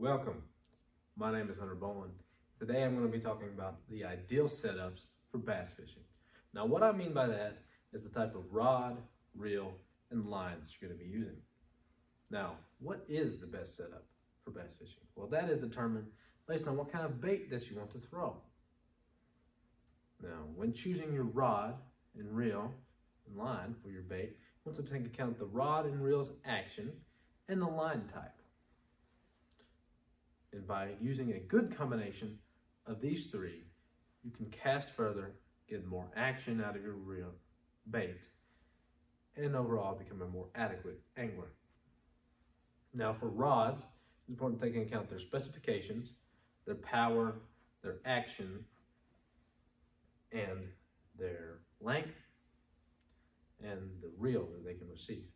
Welcome. My name is Hunter Boland. Today I'm going to be talking about the ideal setups for bass fishing. Now what I mean by that is the type of rod, reel, and line that you're going to be using. Now, what is the best setup for bass fishing? Well, that is determined based on what kind of bait that you want to throw. Now, when choosing your rod and reel and line for your bait, you want to take account the rod and reel's action and the line type. And by using a good combination of these three, you can cast further, get more action out of your reel bait, and overall become a more adequate angler. Now for rods, it's important to take into account their specifications, their power, their action, and their length, and the reel that they can receive.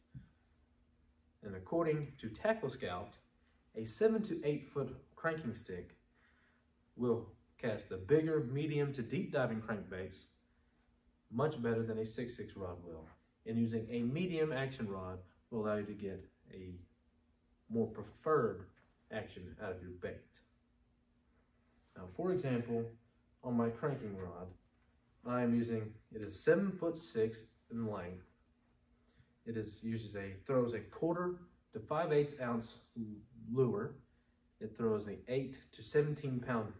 And according to Tackle Scout, a 7 to 8 foot cranking stick will cast the bigger, medium to deep diving crankbaits much better than a 6.6 rod will. And using a medium action rod will allow you to get a more preferred action out of your bait. Now, for example, on my cranking rod, I am using, it is 7'6" in length. It throws a 1/4 to 5/8 ounce lure. It throws an 8 to 17 pound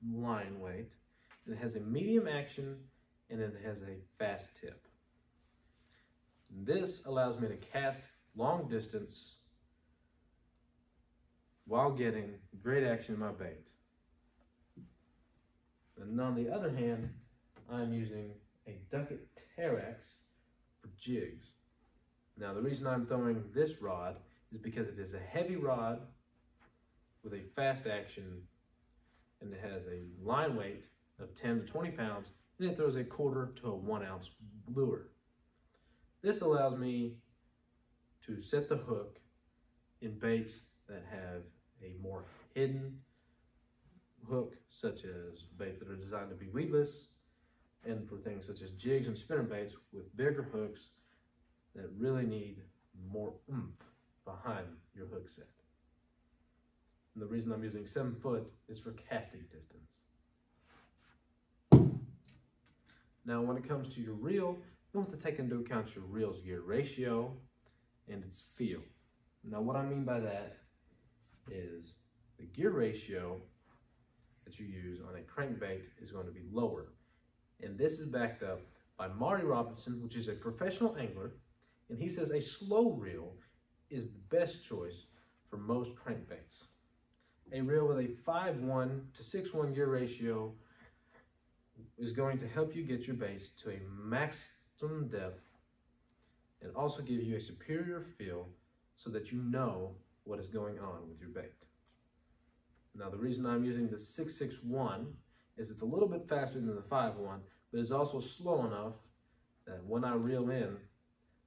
line weight. It has a medium action and it has a fast tip. This allows me to cast long distance while getting great action in my bait. And on the other hand, I'm using a Ducket Terex for jigs. Now the reason I'm throwing this rod is because it is a heavy rod with a fast action, and it has a line weight of 10 to 20 pounds, and it throws a 1/4 to a 1 ounce lure. This allows me to set the hook in baits that have a more hidden hook, such as baits that are designed to be weedless, and for things such as jigs and spinner baits with bigger hooks that really need more oomph behind your hook set. And the reason I'm using 7 foot is for casting distance. Now, when it comes to your reel, you want to take into account your reel's gear ratio and its feel. Now, what I mean by that is the gear ratio that you use on a crankbait is going to be lower. And this is backed up by Marty Robinson, which is a professional angler, and he says a slow reel is the best choice for most crankbaits. A reel with a 5:1 to 6:1 gear ratio is going to help you get your baits to a maximum depth and also give you a superior feel so that you know what is going on with your bait. Now the reason I'm using the 6.61 is it's a little bit faster than the 5.1, but it's also slow enough that when I reel in,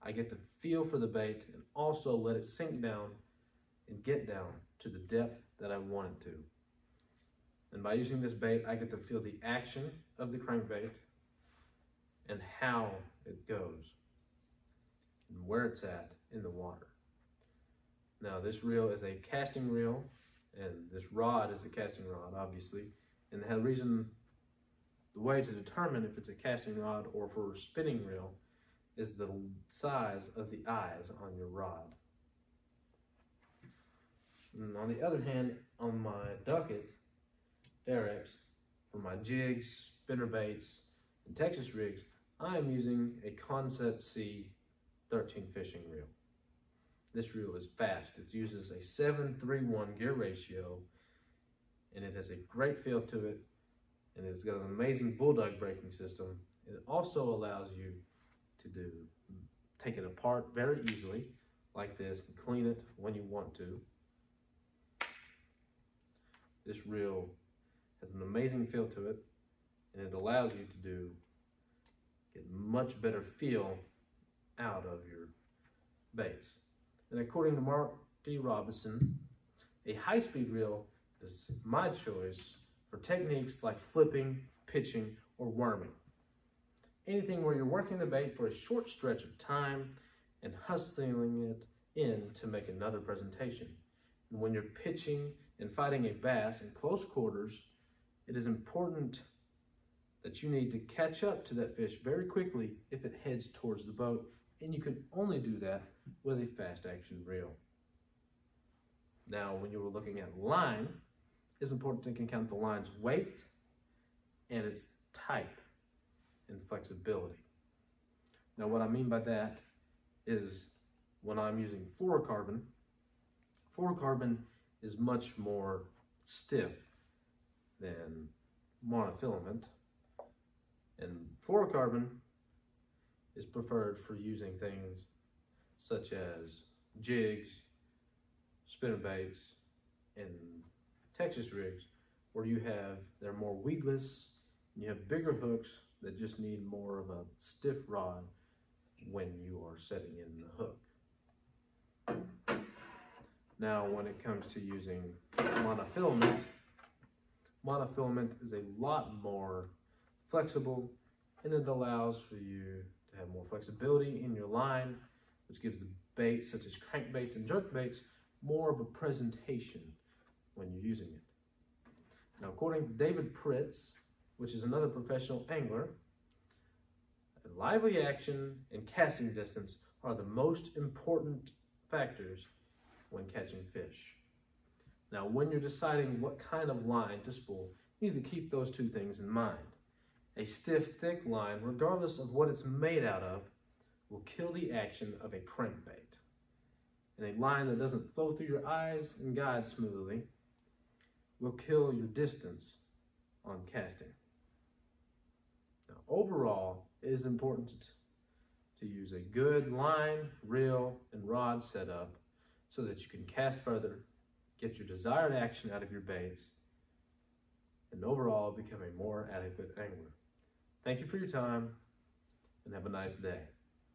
I get the feel for the bait and also let it sink down and get down to the depth that I want it to. And by using this bait, I get to feel the action of the crankbait and how it goes and where it's at in the water. Now this reel is a casting reel, and this rod is a casting rod, obviously. And the way to determine if it's a casting rod or for a spinning reel is the size of the eyes on your rod. And on the other hand, on my Ducket Terex, for my jigs, spinner baits, and Texas rigs, I am using a Concept C 13 fishing reel. This reel is fast. It uses a 7:3:1 gear ratio, and it has a great feel to it, and it's got an amazing bulldog braking system. It also allows you to take it apart very easily, like this, and clean it when you want to. This reel has an amazing feel to it, and it allows you to get much better feel out of your baits. And according to Marty Robinson, a high-speed reel is my choice for techniques like flipping, pitching, or worming. Anything where you're working the bait for a short stretch of time and hustling it in to make another presentation. And when you're pitching In fighting a bass in close quarters, it is important that you need to catch up to that fish very quickly if it heads towards the boat, and you can only do that with a fast action reel. Now, when you were looking at line, it's important to count the line's weight and its type and flexibility. Now, what I mean by that is when I'm using fluorocarbon is much more stiff than monofilament, and fluorocarbon is preferred for using things such as jigs, spinnerbaits, and Texas rigs, where they're more weedless, and you have bigger hooks that just need more of a stiff rod when you are setting in the hook. Now, when it comes to using monofilament is a lot more flexible, and it allows for you to have more flexibility in your line, which gives the baits, such as crankbaits and jerkbaits, more of a presentation when you're using it. Now, according to David Pritz, which is another professional angler, lively action and casting distance are the most important factors when catching fish. Now, when you're deciding what kind of line to spool, you need to keep those two things in mind. A stiff, thick line, regardless of what it's made out of, will kill the action of a crankbait. And a line that doesn't flow through your eyes and guide smoothly will kill your distance on casting. Now, overall, it is important to use a good line, reel, and rod setup so that you can cast further, get your desired action out of your baits, and overall become a more adequate angler. Thank you for your time, and have a nice day.